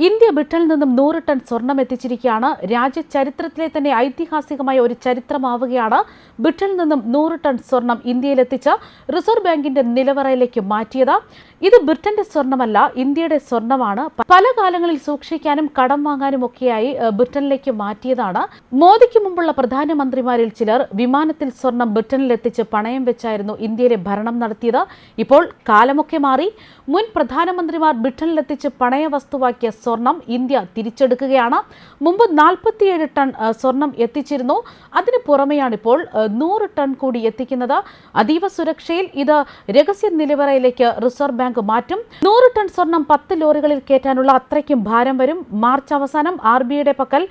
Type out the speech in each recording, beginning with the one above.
India ബ്രിട്ടനിൽ നിന്നും 100 ton സ്വർണം എത്തിച്ചിരിക്കുകയാണ്. രാജ്യ ചരിത്രത്തിലെ തന്നെ ഐതിഹാസികമായ ഒരു ചരിത്രമാവുകയാണ്. ബ്രിട്ടനിൽ നിന്നും 100 ടൺ സ്വർണം ഇന്ത്യയിലെത്തിച്ച് റിസർവ് ബാങ്കിന്റെ നിലവറയിലേക്ക് മാറ്റിയത്. ഇത് ബ്രിട്ടന്റെ സ്വർണമല്ല, ഇന്ത്യയുടെ സ്വർണമാണ്. പല കാലങ്ങളിൽ സൂക്ഷിക്കാനും കടം വാങ്ങാനും ഒക്കെയായി ബ്രിട്ടനിലേക്ക് മാറ്റിയതാണ്. മോദിക്ക് മുമ്പുള്ള പ്രധാനമന്ത്രിമാരിൽ ചിലർ വിമാനത്തിൽ സ്വർണം ബ്രിട്ടനിലെത്തിച്ച് പണയം വെച്ചായിരുന്നു ഇന്ത്യയിലെ ഭരണം നടത്തിയത്. ഇപ്പോൾ കാലമൊക്കെ മാറി. മുൻ പ്രധാനമന്ത്രിമാർ ബ്രിട്ടനിലെത്തിച്ച് പണയ വസ്തുവാക്കിയ സ്വർണം ഇന്ത്യ തിരിച്ചെടുക്കുകയാണ്. മുമ്പ് 47 ടൺ സ്വർണം എത്തിച്ചിരുന്നു. അതിന് പുറമെയാണിപ്പോൾ 100 ടൺ കൂടി എത്തിക്കുന്നത്. അതീവ സുരക്ഷയിൽ ഇത് രഹസ്യ നിലവറയിലേക്ക് റിസർവ് ബാങ്ക് മാറ്റും. 100 ടൺ സ്വർണം 10 ലോറികളിൽ കയറ്റാനുള്ള അത്രയ്ക്കും ഭാരം വരും. മാർച്ച് അവസാനം RBIയുടെ പക്കൽ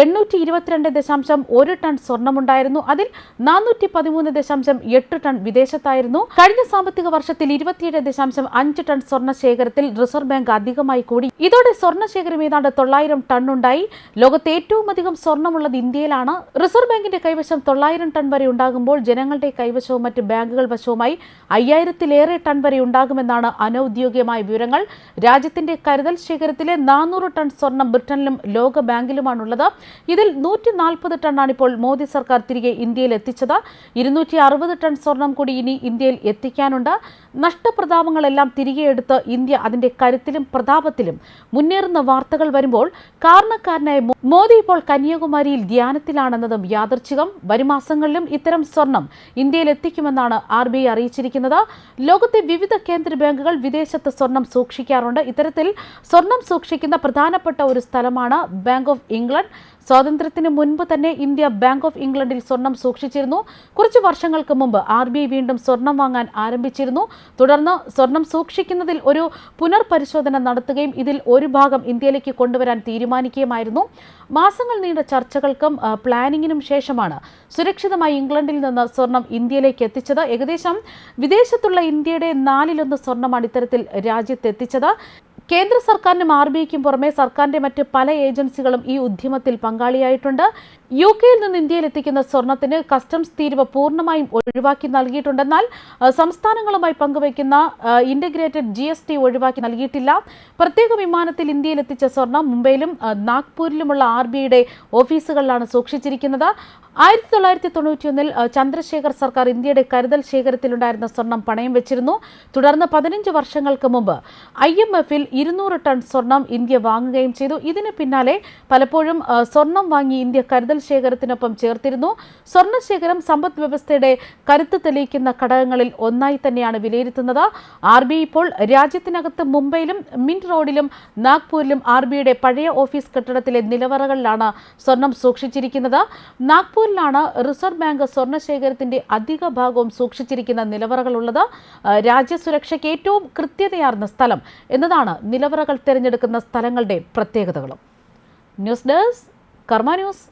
822.1 ടൺ സ്വർണമുണ്ടായിരുന്നു. അതിൽ 413.8 ടൺ വിദേശത്തായിരുന്നു. കഴിഞ്ഞ സാമ്പത്തിക വർഷത്തിൽ 27.5 ടൺ സ്വർണ്ണ ശേഖരത്തിൽ റിസർവ് ബാങ്ക് അധികമായി കൂടി. ഇതോടെ സ്വർണ്ണശേഖരം ഏതാണ്ട് 900 ടൺ ഉണ്ടായി. ലോകത്തെ ഏറ്റവും അധികം സ്വർണ്ണമുള്ളത് ഇന്ത്യയിലാണ്. റിസർവ് ബാങ്കിന്റെ കൈവശം 900 ടൺ വരെ ഉണ്ടാകുമ്പോൾ ജനങ്ങളുടെ കൈവശവും മറ്റ് ബാങ്കുകൾ വശവുമായി 5000-ലേറെ ടൺ വരെ ഉണ്ടാകുമെന്നാണ് അനൌദ്യോഗികമായ വിവരങ്ങൾ. രാജ്യത്തിന്റെ കരുതൽ ശേഖരത്തിലെ 400 ടൺ സ്വർണം ബ്രിട്ടനിലും ലോക ബാങ്കിലുമാണുള്ളത്. ഇതിൽ 140 ടണ്ണാണ് ഇപ്പോൾ മോദി സർക്കാർ തിരികെ ഇന്ത്യയിൽ എത്തിച്ചത്. 260 ടൺ സ്വർണം കൂടി ഇനി ഇന്ത്യയിൽ എത്തിക്കാനുണ്ട്. നഷ്ടപ്രതാപങ്ങളെല്ലാം തിരികെ എടുത്ത് ഇന്ത്യ അതിന്റെ കരുത്തിലും പ്രതാപത്തിലും മുന്നേറുന്ന വാർത്തകൾ വരുമ്പോൾ കാരണക്കാരനായ മോദി ഇപ്പോൾ കന്യാകുമാരിയിൽ ധ്യാനത്തിലാണെന്നതും യാദർച്ഛികം. വരും മാസങ്ങളിലും ഇത്തരം സ്വർണം ഇന്ത്യയിൽ എത്തിക്കുമെന്നാണ് RBI അറിയിച്ചിരിക്കുന്നത്. ലോകത്തെ വിവിധ കേന്ദ്ര ബാങ്കുകൾ വിദേശത്ത് സ്വർണം സൂക്ഷിക്കാറുണ്ട്. ഇത്തരത്തിൽ സ്വർണം സൂക്ഷിക്കുന്ന പ്രധാനപ്പെട്ട ഒരു സ്ഥലമാണ് ബാങ്ക് ഓഫ് ഇംഗ്ലണ്ട്. സ്വാതന്ത്ര്യത്തിന് മുൻപ് തന്നെ ഇന്ത്യ ബാങ്ക് ഓഫ് ഇംഗ്ലണ്ടിൽ സ്വർണം സൂക്ഷിച്ചിരുന്നു. കുറച്ച് വർഷങ്ങൾക്ക് മുമ്പ് RBI വീണ്ടും സ്വർണം വാങ്ങാൻ ആരംഭിച്ചിരുന്നു. തുടർന്ന് സ്വർണം സൂക്ഷിക്കുന്നതിൽ ഒരു പുനർപരിശോധന നടത്തുകയും ഇതിൽ ഒരു ഭാഗം ഇന്ത്യയിലേക്ക് കൊണ്ടുവരാൻ തീരുമാനിക്കുകയുമായിരുന്നു. മാസങ്ങൾ നീണ്ട ചർച്ചകൾക്കും പ്ലാനിങ്ങിനും ശേഷമാണ് സുരക്ഷിതമായി ഇംഗ്ലണ്ടിൽ നിന്ന് സ്വർണം ഇന്ത്യയിലേക്ക് എത്തിച്ചത്. ഏകദേശം വിദേശത്തുള്ള ഇന്ത്യയുടെ 4/1 സ്വർണമാണ് ഇത്തരത്തിൽ രാജ്യത്തെത്തിച്ചത്. കേന്ദ്ര സർക്കാരിനും RBIക്കും പുറമെ സർക്കാരിന്റെ മറ്റ് പല ഏജൻസികളും ഈ ഉദ്യമത്തിൽ പങ്കാളിയായിട്ടുണ്ട്. UK-യിൽ നിന്ന് ഇന്ത്യയിൽ എത്തിക്കുന്ന സ്വർണത്തിന് കസ്റ്റംസ് തീരുവ പൂർണ്ണമായും ഒഴിവാക്കി നൽകിയിട്ടുണ്ടെന്നാൽ സംസ്ഥാനങ്ങളുമായി പങ്കുവയ്ക്കുന്ന ഇന്റഗ്രേറ്റഡ് GST ഒഴിവാക്കി നൽകിയിട്ടില്ല. പ്രത്യേക വിമാനത്തിൽ ഇന്ത്യയിൽ എത്തിച്ച സ്വർണം മുംബൈയിലും നാഗ്പൂരിലുമുള്ള RBIയുടെ ഓഫീസുകളിലാണ് സൂക്ഷിച്ചിരിക്കുന്നത്. 1991-ൽ ചന്ദ്രശേഖർ സർക്കാർ ഇന്ത്യയുടെ കരുതൽ ശേഖരത്തിലുണ്ടായിരുന്ന സ്വർണം പണയം വെച്ചിരുന്നു. തുടർന്ന് 15 വർഷങ്ങൾക്ക് മുമ്പ് IMF-ൽ 200 ടൺ സ്വർണം ഇന്ത്യ വാങ്ങുകയും ചെയ്തു. ഇതിന് പിന്നാലെ പലപ്പോഴും സ്വർണം വാങ്ങി ഇന്ത്യ കരുതൽ ശേഖരത്തിനൊപ്പം ചേർത്തിരുന്നു. സ്വർണ്ണശേഖരം സമ്പദ് വ്യവസ്ഥയുടെ കരുത്ത് തെളിയിക്കുന്ന ഘടകങ്ങളിൽ ഒന്നായി തന്നെയാണ് വിലയിരുത്തുന്നത്. RBI ഇപ്പോൾ രാജ്യത്തിനകത്ത് മുംബൈയിലും മിന്റ് റോഡിലും നാഗ്പൂരിലും RBIയുടെ പഴയ ഓഫീസ് കെട്ടിടത്തിലെ നിലവറകളിലാണ് സ്വർണം സൂക്ഷിച്ചിരിക്കുന്നത്. നാഗ്പൂരിലാണ് റിസർവ് ബാങ്ക് സ്വർണ്ണശേഖരത്തിന്റെ അധിക ഭാഗവും സൂക്ഷിച്ചിരിക്കുന്ന നിലവറകളുള്ളത്. രാജ്യസുരക്ഷയ്ക്ക് ഏറ്റവും കൃത്യതയാർന്ന സ്ഥലം എന്നതാണ് നിലവറകൾ തിരഞ്ഞെടുക്കുന്ന സ്ഥലങ്ങളുടെ പ്രത്യേകതകളും. ന്യൂസ് ഡെസ്ക് കർമ്മ ന്യൂസ്.